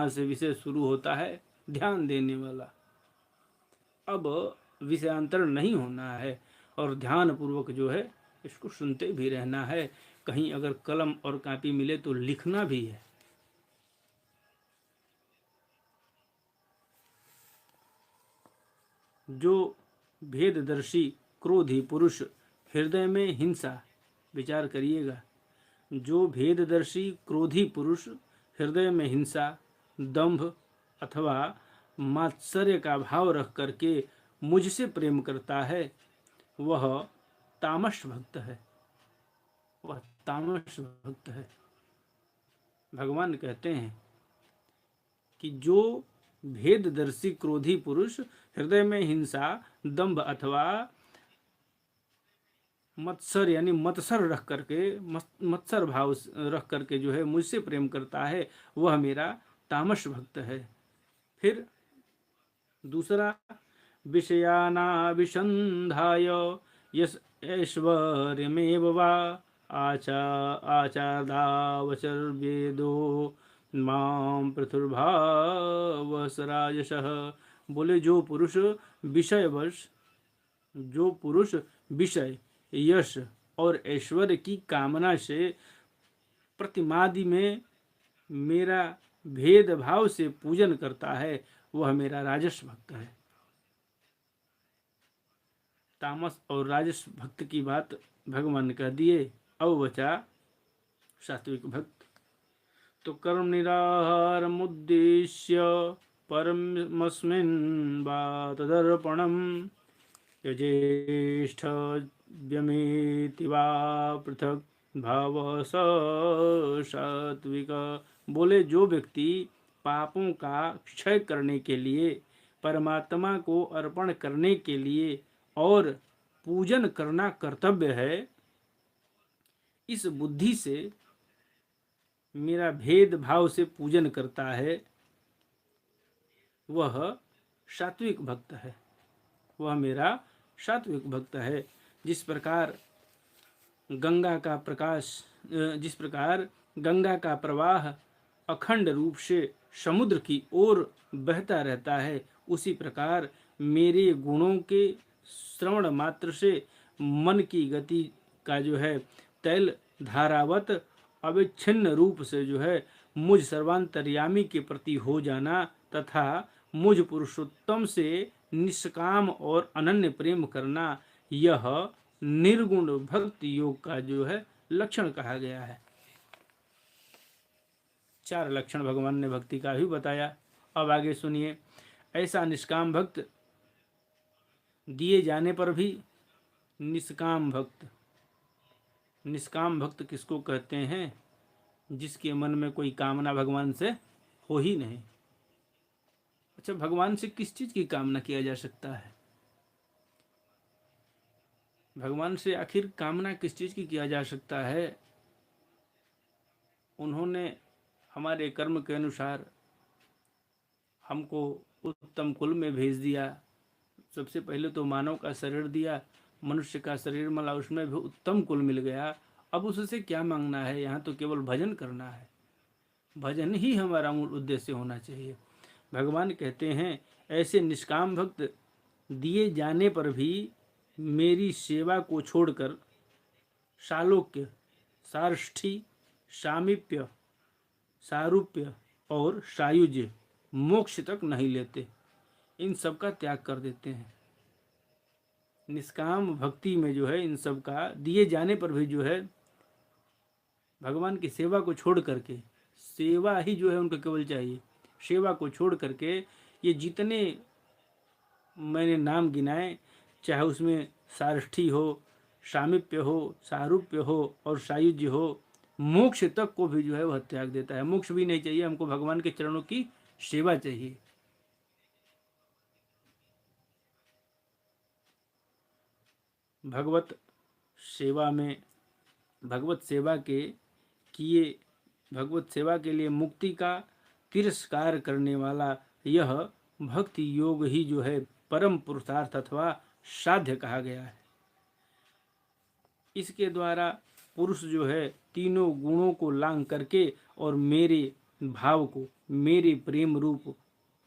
जहाँ से विषय शुरू होता है, ध्यान देने वाला। अब विषयांतर नहीं होना है और ध्यान पूर्वक जो है इसको सुनते भी रहना है। कहीं अगर कलम और कापी मिले तो लिखना भी है। जो भेददर्शी क्रोधी पुरुष हृदय में हिंसा, विचार करिएगा, जो भेददर्शी क्रोधी पुरुष हृदय में हिंसा, दंभ अथवा मात्सर्य का भाव रख करके मुझसे प्रेम करता है, वह तामस भक्त है। वह तामस भक्त है। भगवान कहते हैं कि जो भेददर्शी क्रोधी पुरुष हृदय में हिंसा, दंभ अथवा मत्सर यानी मत्सर रख करके, मत्सर भाव रख करके जो है मुझसे प्रेम करता है, वह मेरा तामस भक्त है। फिर दूसरा, विषयानाभिसंधाय यस ऐश्वर्यमेव वा आचादावचर्वेदो मां पृथुर्भावसरायशः। बोले जो पुरुष विषय, यश और ऐश्वर्य की कामना से प्रतिमादि में मेरा भेदभाव से पूजन करता है, वह मेरा राजस भक्त है। तामस और राजस भक्त की बात भगवान कह दिए। अब बचा सात्विक भक्त। तो कर्म निराहारमुद्देश्य परमस्मिन् वा तदर्पणम् यजेष्ठव्यमेति वा पृथक भाव स सात्विक। बोले जो व्यक्ति पापों का क्षय करने के लिए, परमात्मा को अर्पण करने के लिए और पूजन करना कर्तव्य है, इस बुद्धि से मेरा भेद भाव से पूजन करता है, वह सात्विक भक्त है। वह मेरा सात्विक भक्त है। जिस प्रकार गंगा का प्रवाह अखंड रूप से समुद्र की ओर बहता रहता है, उसी प्रकार मेरे गुणों के श्रवण मात्र से मन की गति का जो है तैल धारावत अविच्छिन्न रूप से जो है मुझ सर्वांतर्यामी के प्रति हो जाना तथा मुझ पुरुषोत्तम से निष्काम और अनन्य प्रेम करना, यह निर्गुण भक्ति योग का जो है लक्षण कहा गया है। 4 लक्षण भगवान ने भक्ति का भी बताया। अब आगे सुनिए। ऐसा निष्काम भक्त दिए जाने पर भी निष्काम भक्त। निष्काम भक्त किसको कहते हैं? जिसके मन में कोई कामना भगवान से हो ही नहीं। अच्छा, भगवान से किस चीज की कामना किया जा सकता है? भगवान से आखिर कामना किस चीज की किया जा सकता है? उन्होंने हमारे कर्म के अनुसार हमको उत्तम कुल में भेज दिया। सबसे पहले तो मानव का शरीर दिया, मनुष्य का शरीर मिला, उसमें भी उत्तम कुल मिल गया। अब उससे क्या मांगना है? यहाँ तो केवल भजन करना है। भजन ही हमारा मूल उद्देश्य होना चाहिए। भगवान कहते हैं ऐसे निष्काम भक्त दिए जाने पर भी मेरी सेवा को छोड़कर सालोक्य, सारष्ठी, सामीप्य, सारूप्य और सायुज्य, मोक्ष तक नहीं लेते। इन सब का त्याग कर देते हैं। निष्काम भक्ति में जो है इन सब का दिए जाने पर भी जो है भगवान की सेवा को छोड़ करके, सेवा ही जो है उनको केवल चाहिए, सेवा को छोड़ करके ये जितने मैंने नाम गिनाए, चाहे उसमें सारष्ठी हो, सामीप्य हो, सारूप्य हो और सायुज्य हो, मोक्ष तक को भी जो है वह त्याग देता है। मोक्ष भी नहीं चाहिए हमको, भगवान के चरणों की सेवा चाहिए। भगवत सेवा के लिए मुक्ति का तिरस्कार करने वाला यह भक्ति योग ही जो है परम पुरुषार्थ अथवा साध्य कहा गया है। इसके द्वारा पुरुष जो है तीनों गुणों को लांघ करके और मेरे भाव को, मेरे प्रेम रूप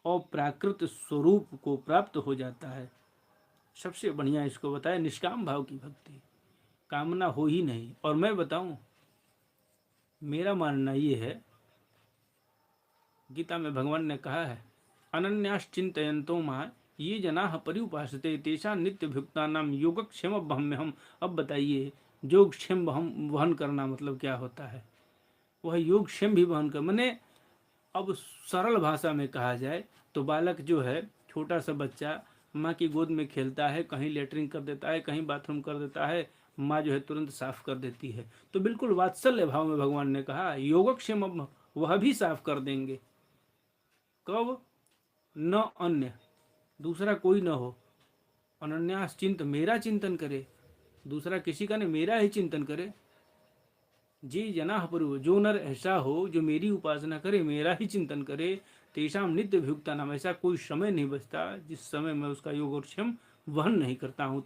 और प्राकृत स्वरूप को प्राप्त हो जाता है। सबसे बढ़िया इसको बताया निष्काम भाव की भक्ति, कामना हो ही नहीं। और मैं बताऊं, मेरा मानना ये है, गीता में भगवान ने कहा है, अनन्याश्चिंतयन्तो मां ये जनाः पर्युपासते तेषां नित्यभियुक्तानां योगक्षेममहम्यहम्। अब बताइए, योगक्षेम वहन करना मतलब क्या होता है? वह योगक्षेम भी वहन कर, मैंने अब सरल भाषा में कहा जाए तो बालक जो है, छोटा सा बच्चा माँ की गोद में खेलता है, कहीं लेटरिन कर देता है, कहीं बाथरूम कर देता है, माँ जो है तुरंत साफ कर देती है। तो बिल्कुल वात्सल्य भाव में भगवान ने कहा योगक्षेम वह भी साफ कर देंगे। कब? न अन्य, दूसरा कोई न हो, अनन्यास चिंत, मेरा चिंतन करे, दूसरा किसी का नहीं, मेरा ही चिंतन करे। जी जना पूर्व, जो नर ऐसा हो जो मेरी उपासना करे, मेरा ही चिंतन करे, तेषाम नित्य अभियुक्ता नाम, ऐसा कोई समय नहीं बचता जिस समय मैं उसका योग और क्षम वहन नहीं करता हूँ।